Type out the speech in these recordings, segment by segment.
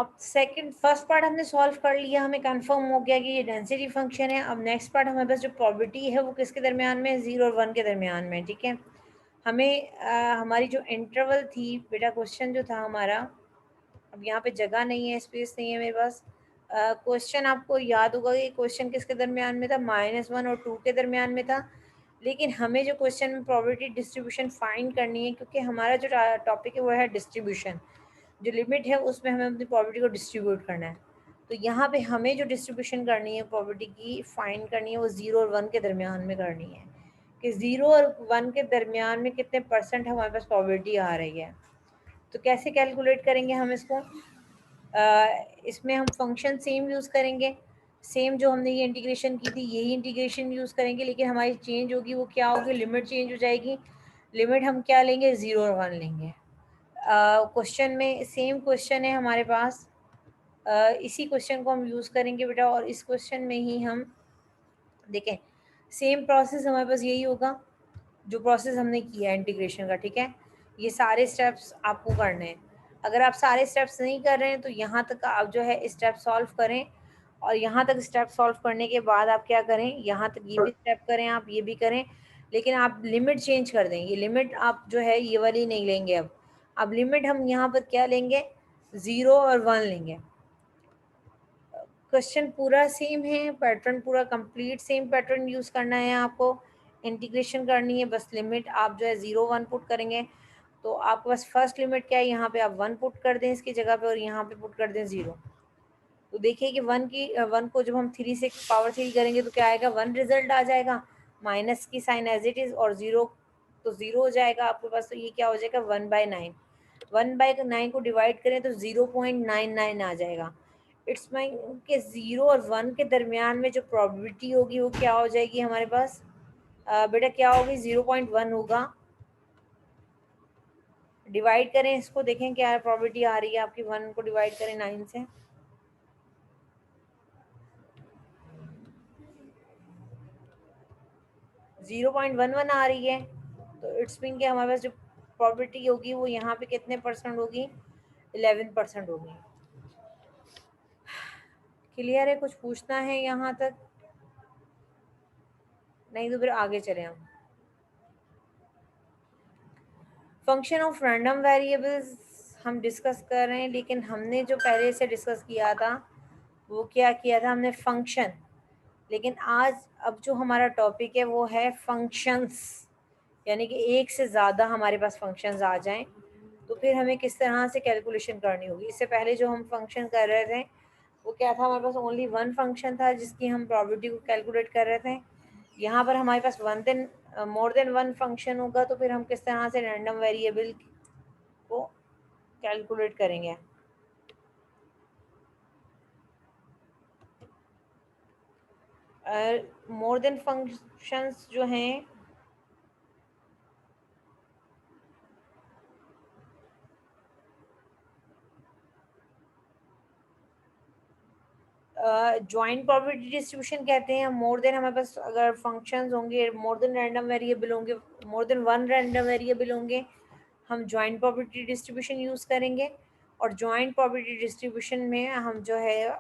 अब second first part हमने solve कर लिया, हमें कंफर्म हो गया कि ये डेंसिटी फंक्शन है। अब नेक्स्ट पार्ट हमारे पास जो प्रोबेबिलिटी है वो किसके दरमियान में है, 0 और 1 के दरमियान में। ठीक है, हमें हमारी जो इंटरवल थी बेटा, क्वेश्चन जो था हमारा, अब यहाँ पे जगह नहीं है, स्पेस नहीं है मेरे पास। क्वेश्चन आपको याद होगा कि क्वेश्चन किसके दरमियान में था, -1 और 2 के दरमियान में था। लेकिन हमें जो क्वेश्चन में प्रोबेबिलिटी डिस्ट्रीब्यूशन फाइंड करनी है, क्योंकि हमारा जो टॉपिक है वो है डिस्ट्रीब्यूशन, जो लिमिट है उसमें हमें अपनी प्रोबेबिलिटी को डिस्ट्रीब्यूट करना है। तो यहाँ पे हमें जो डिस्ट्रीब्यूशन करनी है प्रोबेबिलिटी की फाइंड करनी है, वो 0 और 1 के दरमियान में करनी है कि 0 और 1 के दरमियान में कितने परसेंट हमारे पास प्रोबेबिलिटी आ रही है। तो कैसे कैलकुलेट करेंगे हम इसको, इसमें हम फंक्शन सेम यूज़ करेंगे, सेम जो हमने ये इंटीग्रेशन की थी यही इंटीग्रेशन यूज़ करेंगे, लेकिन हमारी चेंज होगी, वो क्या होगी, लिमिट चेंज हो जाएगी। लिमिट हम क्या लेंगे, 0 और 1 लेंगे। क्वेश्चन में सेम क्वेश्चन है हमारे पास, इसी क्वेश्चन को हम यूज़ करेंगे बेटा, और इस क्वेश्चन में ही हम देखें सेम प्रोसेस हमारे पास यही होगा जो प्रोसेस हमने किया है इंटीग्रेशन का। ठीक है, ये सारे स्टेप्स आपको करने हैं। अगर आप सारे स्टेप्स नहीं कर रहे हैं तो यहाँ तक आप जो है स्टेप सॉल्व करें, और यहाँ तक स्टेप सॉल्व करने के बाद आप क्या करें, यहाँ तक ये भी स्टेप करें, आप ये भी करें, लेकिन आप लिमिट चेंज कर दें। ये लिमिट आप जो है ये वाली नहीं लेंगे, अब लिमिट हम यहाँ पर क्या लेंगे, 0 और 1 लेंगे। क्वेश्चन पूरा सेम है, पैटर्न पूरा कंप्लीट सेम पैटर्न यूज़ करना है आपको, इंटीग्रेशन करनी है, बस लिमिट आप जो है 0 1 पुट करेंगे। तो आपके पास फर्स्ट लिमिट क्या है, यहाँ पे आप 1 पुट कर दें इसकी जगह पे, और यहाँ पे पुट कर दें 0। तो देखिए कि 1 को जब हम 3 से पावर 3 करेंगे तो क्या आएगा, 1 रिजल्ट आ जाएगा, माइनस की साइन एज इट इज़, और 0 तो 0 हो जाएगा आपके पास। तो ये क्या हो जाएगा, 1/9। 1/9 को डिवाइड करें तो 0.99 आ जाएगा। इट्स मीन के 0 और 1 के दरमियान में जो प्रोबेबिलिटी होगी वो क्या हो जाएगी हमारे पास, बेटा क्या होगी, 0.1 होगा। डिवाइड करें इसको, देखें क्या प्रोबेबिलिटी आ रही है आपकी, 1 को डिवाइड करें 9 से, 0.11 आ रही है। तो इट्स मीन कि हमारे पास जो प्रोबेबिलिटी होगी वो यहाँ पे कितने परसेंट होगी, 11% होगी। क्लियर है, कुछ पूछना है यहाँ तक, नहीं तो फिर आगे चले हम। फंक्शन ऑफ रैंडम वेरिएबल्स हम डिस्कस कर रहे हैं, लेकिन हमने जो पहले से डिस्कस किया था वो क्या किया था हमने, फंक्शन। लेकिन आज अब जो हमारा टॉपिक है वो है फंक्शंस, यानी कि एक से ज़्यादा हमारे पास फंक्शंस आ जाएं तो फिर हमें किस तरह से कैलकुलेशन करनी होगी। इससे पहले जो हम फंक्शन कर रहे थे वो क्या था, हमारे पास ओनली 1 फंक्शन था जिसकी हम प्रोबेबिलिटी को कैलकुलेट कर रहे थे। यहाँ पर हमारे पास मोर देन 1 फंक्शन होगा, तो फिर हम किस तरह से रैंडम वेरिएबल को कैलकुलेट करेंगे। मोर देन फंक्शंस जो हैं, जॉइंट प्रोबेबिलिटी डिस्ट्रीब्यूशन कहते हैं। मोर देन हमारे पास अगर फंक्शंस होंगे, मोर देन रैंडम वेरिएबल होंगे, मोर देन 1 रैंडम वेरिएबल होंगे, हम जॉइंट प्रोबेबिलिटी डिस्ट्रीब्यूशन यूज़ करेंगे। और जॉइंट प्रोबेबिलिटी डिस्ट्रीब्यूशन में हम जो है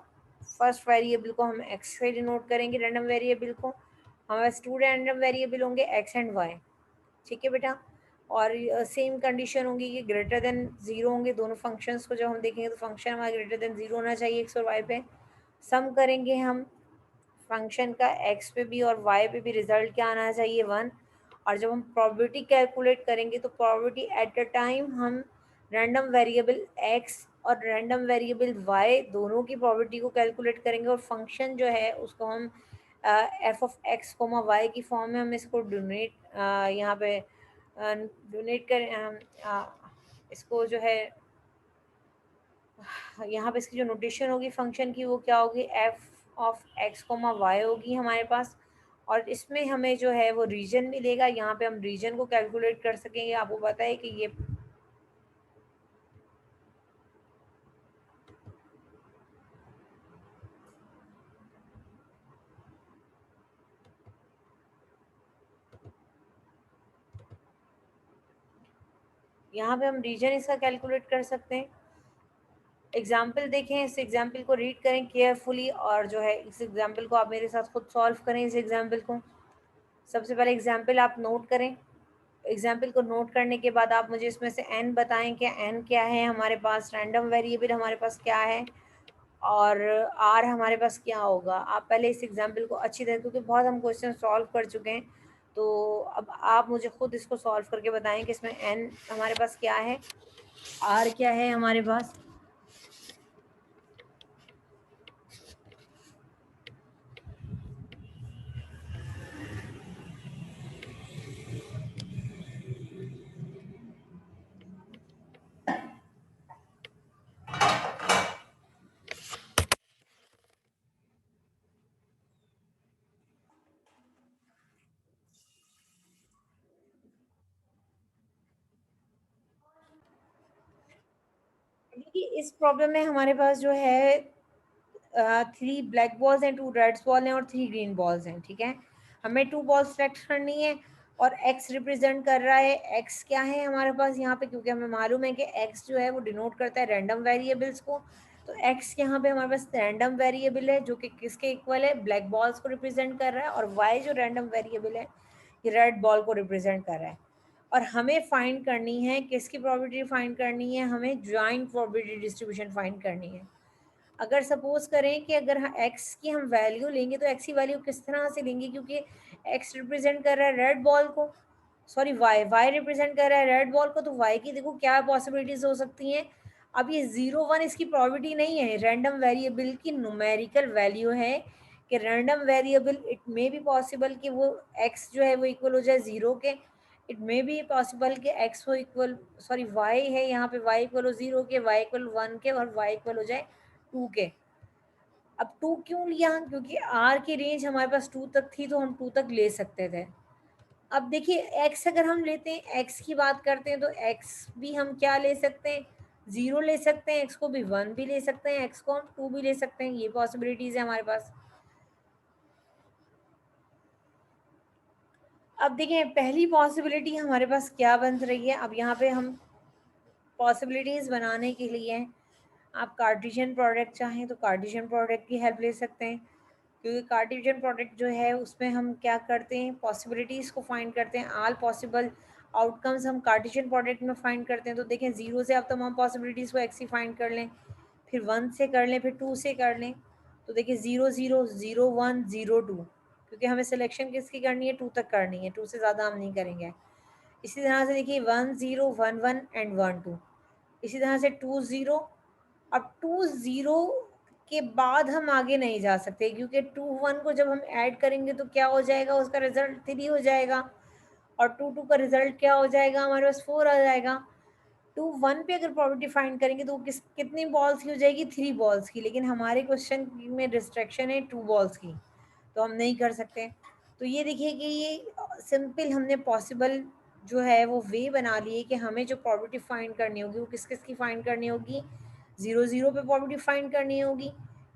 फर्स्ट वेरिएबल को हम एक्स से डिनोट करेंगे, रैंडम वेरिएबल को। हमारे पास 2 रैंडम वेरिएबल होंगे, एक्स एंड वाई। ठीक है बेटा, और सेम कंडीशन होंगी कि ग्रेटर देन 0 होंगे दोनों फंक्शंस को। जब हम देखेंगे तो फंक्शन हमारा ग्रेटर देन 0 होना चाहिए एक्स और वाई पे। सम करेंगे हम फंक्शन का एक्स पे भी और वाई पे भी, रिजल्ट क्या आना चाहिए, 1। और जब हम प्रोबेबिलिटी कैलकुलेट करेंगे तो प्रोबेबिलिटी एट अ टाइम हम रैंडम वेरिएबल एक्स और रैंडम वेरिएबल वाई दोनों की प्रोबेबिलिटी को कैलकुलेट करेंगे, और फंक्शन जो है उसको हम F of X comma Y की फॉर्म में हम इसको डोनेट यहाँ पे डोनेट करें हम इसको जो है यहाँ पे इसकी जो नोटेशन होगी फंक्शन की वो क्या होगी, F of X comma Y होगी हमारे पास। और इसमें हमें जो है वो रीजन मिलेगा, यहाँ पे हम रीजन को कैलकुलेट कर सकेंगे। आपको पता है कि ये यहाँ पे हम रीजन इसका कैलकुलेट कर सकते हैं। एग्जाम्पल देखें, इस एग्जाम्पल को रीड करें केयरफुली और जो है इस एग्जाम्पल को आप मेरे साथ खुद सॉल्व करें। इस एग्जाम्पल को सबसे पहले एग्जाम्पल आप नोट करें। एग्जाम्पल को नोट करने के बाद आप मुझे इसमें से n बताएं कि n क्या है हमारे पास, रैंडम वेरिएबल हमारे पास क्या है और r हमारे पास क्या होगा। आप पहले इस एग्जाम्पल को अच्छी तरह, क्योंकि बहुत हम क्वेश्चन सॉल्व कर चुके हैं, तो अब आप मुझे खुद इसको सॉल्व करके बताएं कि इसमें n हमारे पास क्या है, r क्या है हमारे पास। देखिए इस प्रॉब्लम में हमारे पास जो है 3 ब्लैक बॉल्स हैं, 2 रेड बॉल हैं और 3 ग्रीन बॉल्स हैं। ठीक है, हमें 2 बॉल्स सेलेक्ट करनी है और x रिप्रेजेंट कर रहा है, x क्या है हमारे पास यहाँ पे, क्योंकि हमें मालूम है कि x जो है वो डिनोट करता है रैंडम वेरिएबल्स को। तो x यहाँ पे हमारे पास रैंडम वेरिएबल है जो कि किसके इक्वल है, ब्लैक बॉल्स को रिप्रेजेंट कर रहा है, और y जो रैंडम वेरिएबल है ये रेड बॉल को रिप्रेजेंट कर रहा है। और हमें फाइंड करनी है किसकी प्रोबेबिलिटी फाइंड करनी है, हमें जॉइंट प्रोबेबिलिटी डिस्ट्रीब्यूशन फाइंड करनी है। अगर सपोज करें कि अगर x की हम वैल्यू लेंगे तो x की वैल्यू किस तरह से लेंगे, क्योंकि x रिप्रेजेंट कर रहा है रेड बॉल को, सॉरी y रिप्रेजेंट कर रहा है रेड बॉल को, तो y की देखो क्या पॉसिबिलिटीज हो सकती हैं। अब ये 0 1 इसकी प्रोबेबिलिटी नहीं है, रैंडम वेरिएबल की न्यूमेरिकल वैल्यू है कि random variable it may be possible कि वो x जो है वो इक्वल हो जाए 0 के, इट मे बी पॉसिबल कि x हो इक्वल, सॉरी y है यहाँ पे y इक्वल हो 0 के, y इक्वल 1 के और y इक्वल हो जाए 2 के। अब 2 क्यों लिया, क्योंकि r की रेंज हमारे पास 2 तक थी तो हम 2 तक ले सकते थे। अब देखिए x अगर हम लेते हैं, x की बात करते हैं तो x भी हम क्या ले सकते हैं, 0 ले सकते हैं, x को भी 1 भी ले सकते हैं, x को हम 2 भी ले सकते हैं, ये पॉसिबिलिटीज है हमारे पास। अब देखिए पहली पॉसिबिलिटी हमारे पास क्या बन रही है, अब यहाँ पे हम पॉसिबिलिटीज बनाने के लिए आप कार्टेशियन प्रोडक्ट चाहें तो कार्टेशियन प्रोडक्ट की हेल्प ले सकते हैं, क्योंकि कार्टेशियन प्रोडक्ट जो है उसमें हम क्या करते हैं, पॉसिबिलिटीज़ को फाइंड करते हैं, ऑल पॉसिबल आउटकम्स हम कार्टेशियन प्रोडक्ट में फाइंड करते हैं। तो देखें 0 से आप तमाम पॉसिबिलिटीज़ को एक्स ही फाइंड कर लें, फिर 1 से कर लें, फिर 2 से कर लें, तो देखिए 0 0 0 1 0 2, क्योंकि हमें सिलेक्शन किसकी करनी है, 2 तक करनी है, 2 से ज़्यादा हम नहीं करेंगे। इसी तरह से देखिए 1 0 1 1 एंड 1 2, इसी तरह से 2 0। अब 2 0 के बाद हम आगे नहीं जा सकते, क्योंकि 2 1 को जब हम ऐड करेंगे तो क्या हो जाएगा, उसका रिजल्ट 3 हो जाएगा, और 2 2 का रिजल्ट क्या हो जाएगा, हमारे पास 4 आ जाएगा। 2 1 पे अगर प्रॉपर्टी फाइंड करेंगे तो वो कितनी बॉल्स की हो जाएगी, 3 बॉल्स की, लेकिन हमारे क्वेश्चन में रिस्ट्रिक्शन है 2 बॉल्स की, तो हम नहीं कर सकते। तो ये देखिए कि ये सिंपल हमने पॉसिबल जो है वो वे बना लिए कि हमें जो प्रॉपर्टी फाइंड करनी होगी वो किस किस की फाइंड करनी होगी, 0 0 पे प्रॉपर्टी फाइंड करनी होगी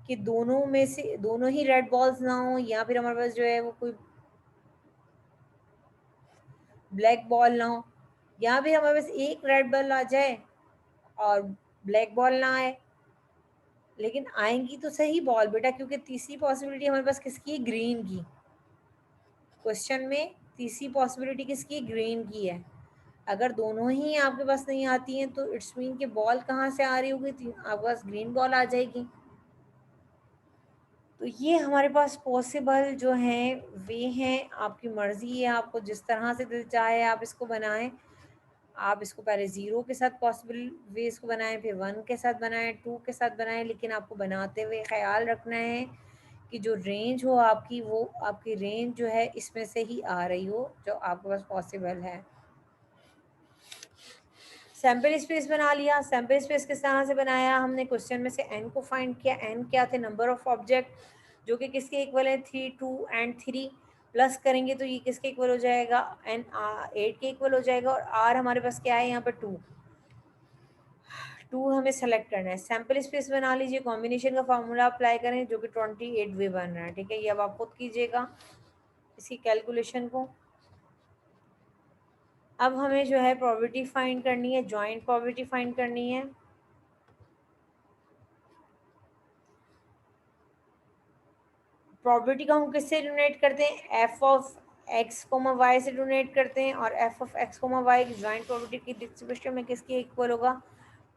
कि दोनों में से दोनों ही रेड बॉल्स ना हो, या फिर हमारे पास जो है वो कोई ब्लैक बॉल ना हो, या फिर हमारे पास एक रेड बॉल आ जाए और ब्लैक बॉल ना आए। लेकिन आएंगी तो सही बॉल बेटा, क्योंकि तीसरी पॉसिबिलिटी हमारे पास किसकी है, ग्रीन की। क्वेश्चन में तीसरी पॉसिबिलिटी किसकी, ग्रीन की है। अगर दोनों ही आपके पास नहीं आती हैं तो इट्स मीन कि बॉल कहाँ से आ रही होगी, आपके पास ग्रीन बॉल आ जाएगी। तो ये हमारे पास पॉसिबल जो हैं वे हैं, आपकी मर्ज़ी है, आपको जिस तरह से दिल चाहे आप इसको बनाएं। आप इसको पहले 0 के साथ पॉसिबल वेज को बनाएं, फिर 1 के साथ बनाएं, 2 के साथ बनाएं, लेकिन आपको बनाते हुए ख्याल रखना है कि जो रेंज हो आपकी, वो आपकी रेंज जो है इसमें से ही आ रही हो जो आपके पास पॉसिबल है। सैम्पल स्पेस बना लिया। सैम्पल स्पेस किस तरह से बनाया हमने, क्वेश्चन में से n को फाइंड किया। n क्या थे, नंबर ऑफ ऑब्जेक्ट जो कि किसके इक्वल है, 3 2 एंड 3, प्लस करेंगे तो ये किसके इक्वल हो जाएगा, n 8 के इक्वल हो जाएगा, और r हमारे पास क्या है यहाँ पर 2 2 हमें सेलेक्ट करना है। सैम्पल स्पेस बना लीजिए, कॉम्बिनेशन का फार्मूला अप्लाई करें जो कि 28 वे बन रहा है। ठीक है, ये अब आप खुद कीजिएगा इसी कैलकुलेशन को। अब हमें जो है प्रोबेबिलिटी फाइंड करनी है, जॉइंट प्रोबेबिलिटी फाइंड करनी है। प्रॉपर्टी को हम किससे डिनोट करते हैं, F of X comma Y से डिनोट करते हैं, और F of X comma Y की जॉइंट प्रॉपर्टी की डिस्ट्रीब्यूशन में किसके इक्वल होगा,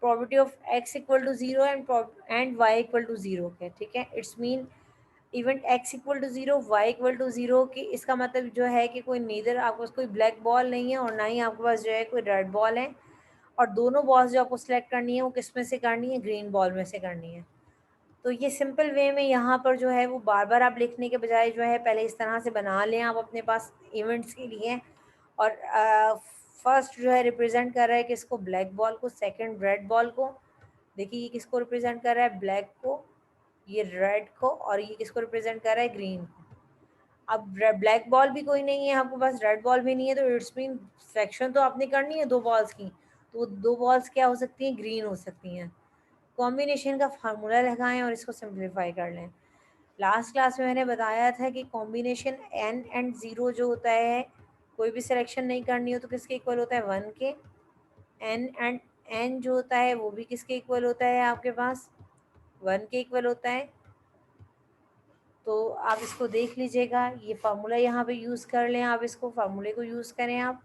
property of X equal to zero and Y equal to zero के, ठीक है। It's mean event X equal to zero, Y equal to zero की, इसका मतलब जो है कि कोई नीदर आपके पास कोई ब्लैक बॉल नहीं है और ना ही आपके पास जो है कोई रेड बॉल है, और दोनों बॉल्स जो आपको सिलेक्ट करनी है वो किस में से करनी है, ग्रीन बॉल में से करनी है। तो ये सिंपल वे में यहाँ पर जो है वो बार बार आप लिखने के बजाय जो है पहले इस तरह से बना लें आप अपने पास इवेंट्स के लिए। और फर्स्ट जो है रिप्रेजेंट कर रहा है किसको, ब्लैक बॉल को, सेकंड रेड बॉल को। देखिए ये किसको रिप्रेजेंट कर रहा है, ब्लैक को, ये रेड को, और ये किसको रिप्रेजेंट कर रहा है, ग्रीन को। अब ब्लैक बॉल भी कोई नहीं है आपके पास, रेड बॉल भी नहीं है, तो इट्स मीन फ्रैक्शन तो आपने करनी है दो बॉल्स की, तो दो बॉल्स क्या हो सकती हैं, ग्रीन हो सकती हैं। कॉम्बिनेशन का फार्मूला लगाएं और इसको सिंप्लीफाई कर लें। लास्ट क्लास में मैंने बताया था कि कॉम्बिनेशन एन एंड ज़ीरो जो होता है, कोई भी सिलेक्शन नहीं करनी हो तो किसके इक्वल होता है, वन के। एन एंड एन जो होता है वो भी किसके इक्वल होता है आपके पास, वन के इक्वल होता है। तो आप इसको देख लीजिएगा, ये फार्मूला यहाँ पे यूज़ कर लें, आप इसको फार्मूले को यूज़ करें आप।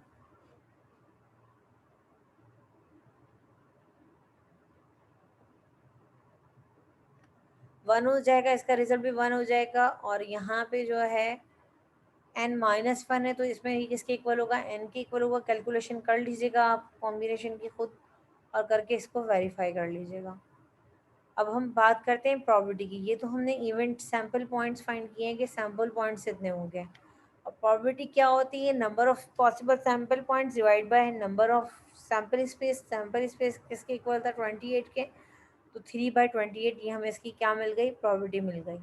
वन हो जाएगा, इसका रिजल्ट भी वन हो जाएगा, और यहाँ पे जो है एन माइनस वन है तो इसमें ही किसके इक्वल होगा, एन के इक्वल होगा। कैलकुलेशन कर लीजिएगा आप कॉम्बिनेशन की खुद, और करके इसको वेरीफाई कर लीजिएगा। अब हम बात करते हैं प्रॉपर्टी की। ये तो हमने इवेंट सैम्पल पॉइंट्स फाइंड किए हैं कि सैम्पल पॉइंट्स इतने होंगे। और प्रॉपर्टी क्या होती है, number of possible sample points divide by number of sample space. Sample space किसके इक्वल था, 28 के, तो 3/28 ये हमें इसकी क्या मिल गई, प्रॉपर्टी मिल गई।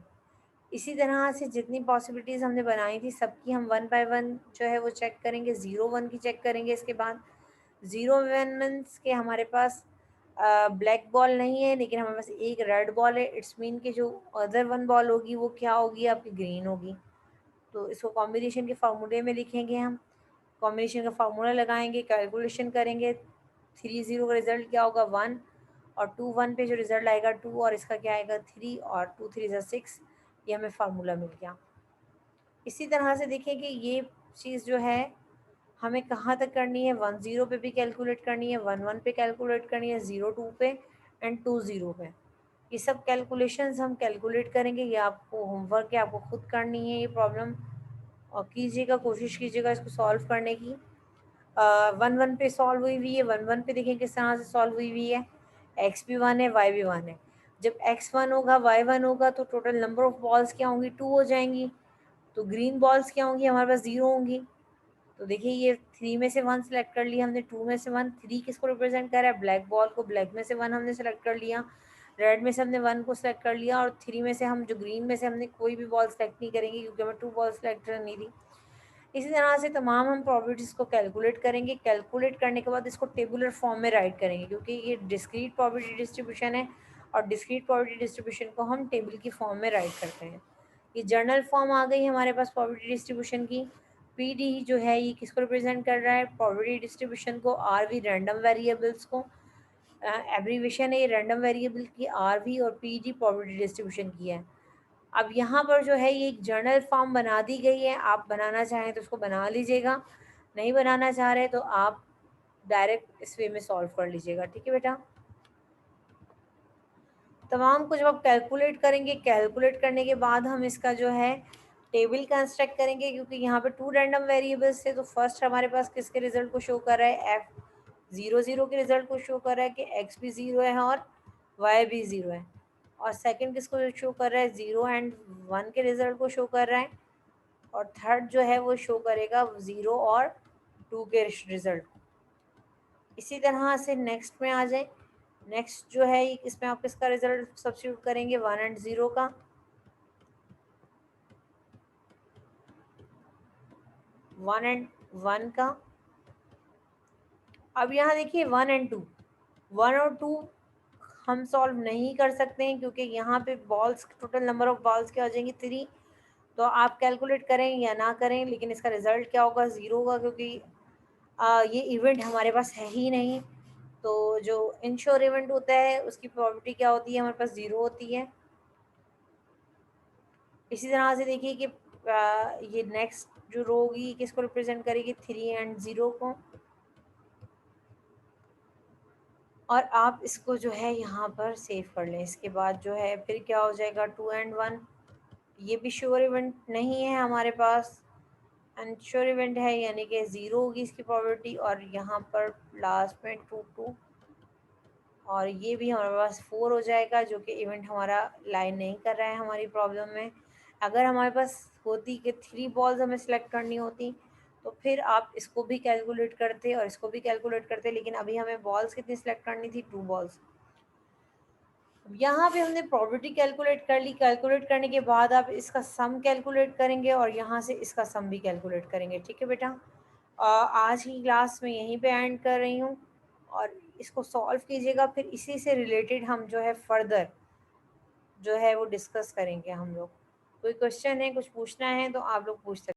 इसी तरह से जितनी पॉसिबिलिटीज़ हमने बनाई थी सबकी हम वन बाय वन जो है वो चेक करेंगे। ज़ीरो वन की चेक करेंगे, इसके बाद ज़ीरो वन मीन्स के हमारे पास ब्लैक बॉल नहीं है लेकिन हमारे पास एक रेड बॉल है। इट्स मीन कि जो अदर वन बॉल होगी वो क्या होगी, आपकी ग्रीन होगी। तो इसको कॉम्बिनेशन के फार्मूले में लिखेंगे हम, कॉम्बिनेशन का फार्मूला लगाएंगे, कैलकुलेशन करेंगे। 3 0 का रिजल्ट क्या होगा, वन, और 2 1 पे जो रिजल्ट आएगा 2, और इसका क्या आएगा 3, और 2 3 6, ये हमें फार्मूला मिल गया। इसी तरह से देखिए कि ये चीज़ जो है हमें कहाँ तक करनी है, 1 0 पे भी कैलकुलेट करनी है, 1 1 पे कैलकुलेट करनी है, 0 2 पे एंड 2 0 पे। ये सब कैलकुलेशंस हम कैलकुलेट करेंगे। ये आपको होमवर्क है, आपको खुद करनी है ये प्रॉब्लम, और कीजिएगा, कोशिश कीजिएगा इसको सॉल्व करने की। 1 1 पे सॉल्व हुई हुई है, 1 1 पे देखिए किस तरह से सॉल्व हुई हुई है। एक्स भी वन है, वाई भी वन है। जब एक्स वन होगा, वाई वन होगा, तो टोटल नंबर ऑफ बॉल्स क्या होंगी, 2 हो जाएंगी। तो ग्रीन बॉल्स क्या होंगी, हमारे पास 0 होंगी। तो देखिए ये 3 में से 1 सेलेक्ट कर लिया हमने, 2 में से 1। 3 किसको रिप्रेजेंट कर रहा है, ब्लैक बॉल को, ब्लैक में से 1 हमने सेलेक्ट कर लिया। रेड में से हमने 1 को सेलेक्ट कर लिया, और 3 में से हम जो ग्रीन में से हमने कोई भी बॉल सेलेक्ट नहीं करेंगे क्योंकि हमें 2 बॉल सेलेक्ट करनी थी। इसी तरह से तमाम हम प्रॉपर्टीज़ को कैलकुलेट करेंगे। कैलकुलेट करने के बाद इसको टेबुलर फॉर्म में राइट करेंगे क्योंकि ये डिस्क्रीट प्रॉपर्टी डिस्ट्रीब्यूशन है, और डिस्क्रीट प्रॉपर्टी डिस्ट्रीब्यूशन को हम टेबल की फॉर्म में राइट करते हैं। ये जर्नल फॉर्म आ गई हमारे पास प्रॉपर्टी डिस्ट्रीब्यूशन की। पी डी जो है ये किसको रिप्रेजेंट कर रहा है, प्रॉपर्टी डिस्ट्रीब्यूशन को, आर वी रैंडम वेरिएबल्स को। एब्रीविएशन है ये रैंडम वेरिएबल की, आर वी, और पी डी प्रॉपर्टी डिस्ट्रीब्यूशन की है। अब यहाँ पर जो है ये एक जर्नल फॉर्म बना दी गई है, आप बनाना चाहें तो उसको बना लीजिएगा, नहीं बनाना चाह रहे तो आप डायरेक्ट इस वे में सॉल्व कर लीजिएगा, ठीक है बेटा। तमाम कुछ आप कैलकुलेट करेंगे, कैलकुलेट करने के बाद हम इसका जो है टेबल कंस्ट्रक्ट करेंगे क्योंकि यहाँ पे 2 रैंडम वेरिएबल्स थे। तो फर्स्ट हमारे पास किसके रिजल्ट को शो कर रहा है, F 0 0 के रिजल्ट को शो कर रहा है कि X भी 0 है और Y भी 0 है। और सेकंड किसको शो कर रहा है, 0 एंड 1 के रिजल्ट को शो कर रहा है। और थर्ड जो है वो शो करेगा 0 और 2 के रिजल्ट। इसी तरह से नेक्स्ट में आ जाए। नेक्स्ट जो है इसमें आप किसका रिजल्ट सब्स्टिट्यूट करेंगे, 1 एंड 0 का, 1 एंड 1 का। अब यहाँ देखिए 1 एंड 2, 1 और 2 हम सॉल्व नहीं कर सकते हैं क्योंकि यहाँ पे balls, total number of balls क्या हो जाएंगी, 3। तो आप कैलकुलेट करें या ना करें लेकिन इसका रिजल्ट क्या होगा, 0 होगा क्योंकि ये इवेंट हमारे पास है ही नहीं। तो जो इंश्योर इवेंट होता है उसकी प्रॉपर्टी क्या होती है, हमारे पास 0 होती है। इसी तरह से देखिए कि ये नेक्स्ट जो रो होगी किसको रिप्रेजेंट करेगी, 3 एंड 0 को। और आप इसको जो है यहाँ पर सेव कर लें। इसके बाद जो है फिर क्या हो जाएगा, 2 एंड 1, ये भी श्योर इवेंट नहीं है हमारे पास, अनश्योर इवेंट है, यानी कि 0 होगी इसकी प्रोबेबिलिटी। और यहाँ पर लास्ट में 2 2, और ये भी हमारे पास 4 हो जाएगा, जो कि इवेंट हमारा लाइन नहीं कर रहा है हमारी प्रॉब्लम में। अगर हमारे पास होती कि 3 बॉल्स हमें सेलेक्ट करनी होती तो फिर आप इसको भी कैलकुलेट करते और इसको भी कैलकुलेट करते, लेकिन अभी हमें बॉल्स कितनी सेलेक्ट करनी थी, 2 बॉल्स। यहाँ पे हमने प्रोबेबिलिटी कैलकुलेट कर ली, कैलकुलेट करने के बाद आप इसका सम कैलकुलेट करेंगे और यहाँ से इसका सम भी कैलकुलेट करेंगे। ठीक है बेटा, आज की क्लास में यहीं पे एंड कर रही हूँ, और इसको सॉल्व कीजिएगा, फिर इसी से रिलेटेड हम जो है फर्दर जो है वो डिस्कस करेंगे हम लोग। कोई क्वेश्चन है, कुछ पूछना है तो आप लोग पूछ सकते हैं।